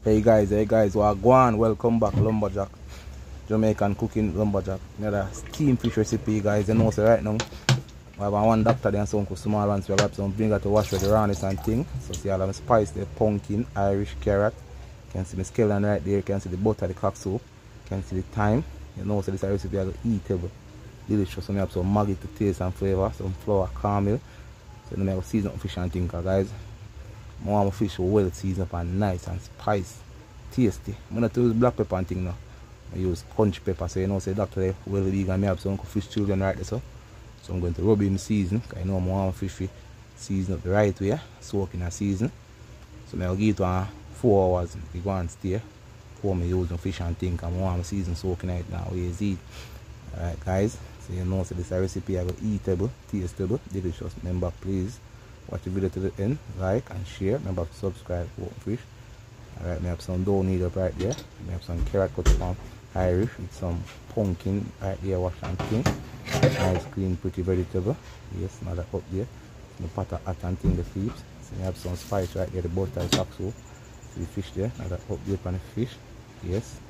Hey guys, what go on? Welcome back, lumberjack. Jamaican cooking lumberjack. Another steamed fish recipe, guys. You know, so right now, I have one doctor there and some small ones. We have some vinegar to wash with the rawness and thing. So see all of spice, the pumpkin, Irish carrot. You can see the scallion right there. You can see the butter, the cock soup. You can see the thyme. You know, so this recipe is eatable, delicious. So I have some Maggi to taste and flavor, some flour, caramel. So then I have season up fish and thing, guys. I want my fish well seasoned up and nice and spicy, tasty. I don't use black pepper and thing now. I use conch pepper. So you know, say doctor well vegan. I have some fish children right there. So I'm going to rub in the season. Because I know I want my fish season up the right way, soak in a season. So I'll give it 4 hours. I go and stay before I use my fish and thing. I want my season soaking it now. We eat. Alright guys. So you know, so this recipe I go eatable, tastable, delicious. Remember, please watch the video to the end, like and share. Remember to subscribe for fish. Alright, I have some dough knead up right there. I have some carrot cut from Irish with some pumpkin right there, wash and thing. Nice, clean, pretty vegetable. Yes, another up there. The pot of hot and thing, the flips. So I have some spice right there, the butter, the cock soup. The fish there, another up there on the fish. Yes,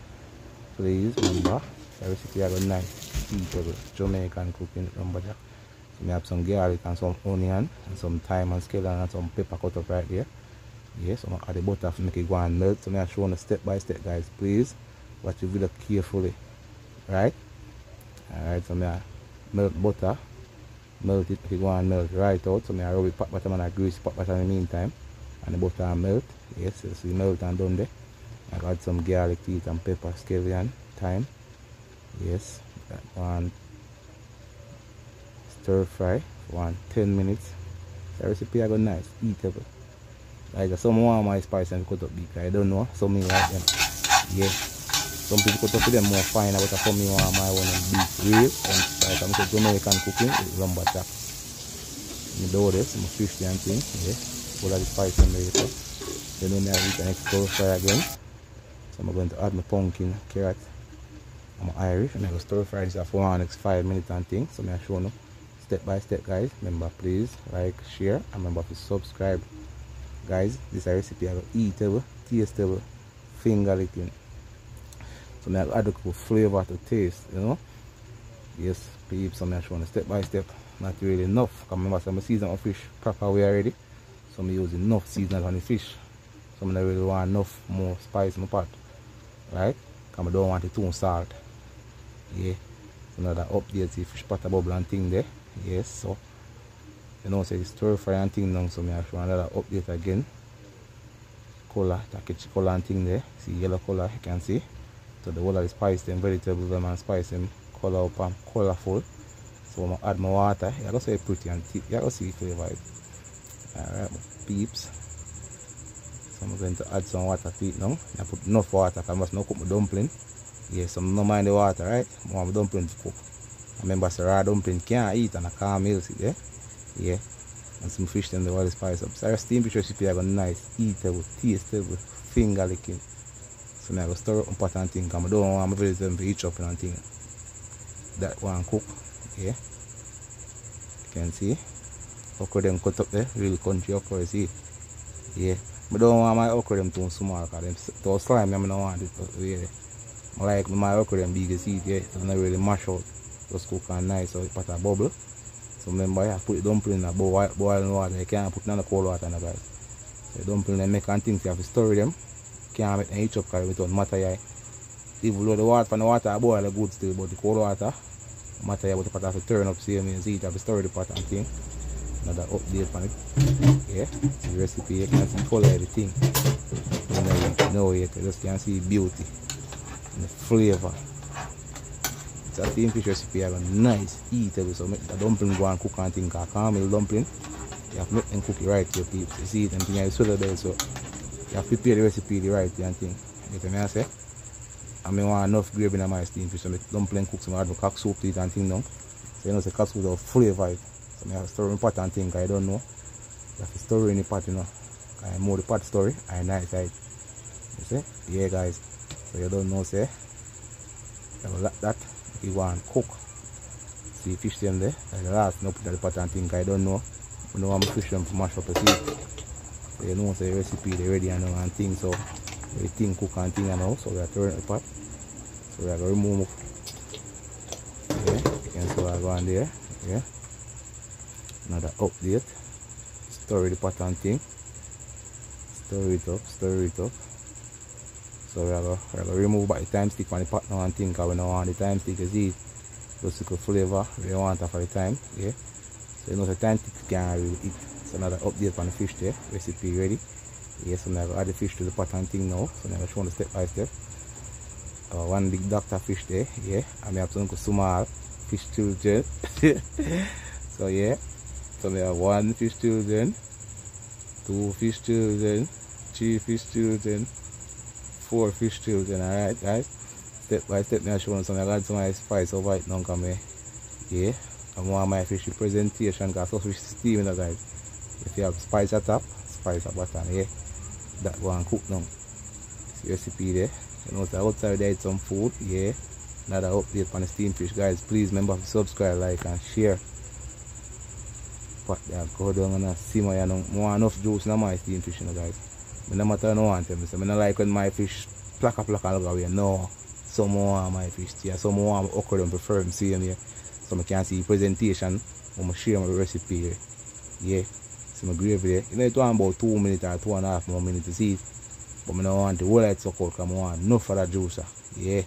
please remember, the recipe I got nice, eatable, Jamaican cooking lumberjack. So I have some garlic and some onion and some thyme and scallion and some pepper cut up right there. Yes, so I'm going to add the butter to make it go and melt. So I'm showing you step by step, guys. Please watch the video carefully. Right? Alright, so I melt butter, melt it, make it go and melt right out. So I rub it pot bottom and I grease pot bottom in the meantime. And the butter melt. Yes, so it's melt and done there. I add some garlic to it and pepper, scallion, thyme. Yes, that one. Stir fry for 10 minutes. The recipe I got nice, eatable. Like some want my spice and cut up big. I don't know. Some me like them. Yeah. Some people cut up with them more fine, but for me want my one and beef real and spice. I'm going Jamaican cooking with lumberjack. I do this, my fish and thing. Yeah. Full of the spice and the then I eat the next stir fry again. So I'm going to add my pumpkin, carrot. I'm Irish and I go stir fry this for the next 5 minutes and things. So I'm showing you step by step, guys. Remember, please like, share, and remember to subscribe. Guys, this recipe I got eatable, tastable, finger licking. So I add a couple flavor to taste, you know. Yes, peeps, so I'm showing you step by step. Not really enough. Because remember, so I'm seasoning my fish proper way already. So I'm using enough seasoning on the fish. So I don't really want enough more spice in my pot. Right? Because I don't want it too salt. Yeah. So now that update the fish pot bubble and thing there. Yes, so you know, say stir fry and thing now, so I show another update again. Color, package color and thing there. See yellow color, you can see. So the whole of the spice them, vegetable them and spice them color up and colorful. So I'm gonna add my water. You gotta see pretty and you gotta see flavor. Alright, peeps. So I'm going to add some water to it now. I put enough water because I must not cook my dumpling. Yes, so I'm not mind the water, right? I want my dumpling to cook. Remember, so raw dumpling can't eat and I can't melt it, yeah? Yeah. And some fish then the oil spice up. So our steamed fish recipe I got nice, eatable, tastable, finger licking. So I go stir up my pot and thing. I don't want my vegetables to eat up and thing. That one cook, yeah. You can see. Okra them cut up there, really country okra, you see. Yeah. I don't want my okra them too small because them too slimy, I don't want it. Yeah. I like my okra them big, you see, yeah. It's not really mash out. Just cook and nice so it pot a bubble. So remember, you put the dumpling in a boiling water. You can't put it in the cold water, guys. So the dumpling they make and things, you have to store them. You can't make them heat up because it don't matter. Yeah. Even though the water from the water boil good still, but the cold water matter. Yeah, but the pot have to turn up, same as you have to store the pot and thing. Another update on it. Yeah, it's the recipe. You can see color everything. You know, you just can see beauty and the flavor. It's a steamed fish recipe. I got nice, eatable. So make the dumpling go and cook and think. I can't make dumpling. You have to make them cook it right to your peeps. You see it and think I swallow there. So you have to prepare the recipe the right way and thing. You get what I say? I mean, want enough gravy in my steamed fish. So make dumpling cook. So I add my cock soup to it and thing now. So you know, the cock soup will flavor it. So I have to stir in the pot and think. I don't know. You have to stir in the pot, you know. I more the pot story. I nice side. You see? Yeah, guys. So you don't know, say. You have like that. You want to cook. See fish them there. Like the last no put in the pot and think. I don't know. I know I'm fish them to mash up the seed. So you know, say the recipe they ready and things. So everything cook and thing now. So we are turning the pot. So we are going to remove. Yeah, you can see what I go on there. Yeah. Another update. Stir the pot and thing. Stir it up, stir it up. So we are going to remove back the time stick from the pot now and thing, because we don't want the time stick to see it. Just to flavor we don't want it for the time. Yeah. So you know the time stick can't really eat. So another update on the fish there. Recipe ready. Yeah, so now I add the fish to the pot and thing now. So now I show you step by step. One big doctor fish there, yeah. And I have some small fish children. So yeah. So we have 1 fish children, 2 fish children, 3 fish children, 4 fish children. Alright guys. Step by step now I show you some. I got some spice over it now come yeah. I want my fish presentation because some fish steaming guys. If you have spice at top, spice at bottom, yeah. That one cook now. See recipe there. You know, so outside there eat some food, yeah. Another update on the steamed fish, guys. Please remember to subscribe, like, and share. But yeah, go down and simmer. You know, more enough juice in my steamed fish, you know, guys. But no matter no want them, so I don't like when my fish plaka look away. No, some more my fish, yeah. Some more okra don't prefer them see them here. So I can see presentation when I share my recipe here, yeah. So my gravy there. You know, it want about 2 minutes or 2.5 more minutes to see it. But I don't want the whole light suck out because I want enough for that juice. Yeah.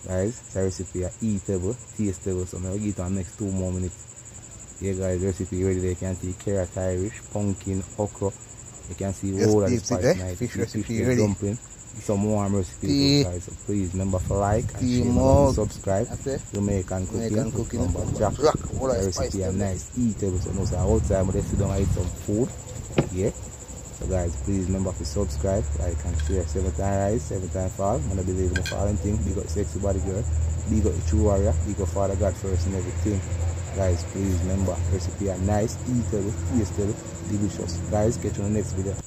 Guys, the recipe is eatable, tasteable. So I'm going to eat on the next 2 more minutes. Yeah guys, the recipe ready there. You can see carrot, Irish, pumpkin, okra. You can see all of the spice nice. Fish recipe ready. Dumpling. Some warm recipe guys. So please remember to like and share and subscribe. Jamaican cooking. Lumberjack. The recipe is nice, eatable. So no, so outside but they sit down and eat some food. Yeah. So guys, please remember to subscribe, like and share. 7 times rise, 7 times fall. I'm gonna believe in the falling thing. Big up sexy body girl. Big up the true warrior. Big up Father God first and everything. Guys, please remember, recipe are nice, eatable, tasteable, delicious. Guys, catch you on the next video.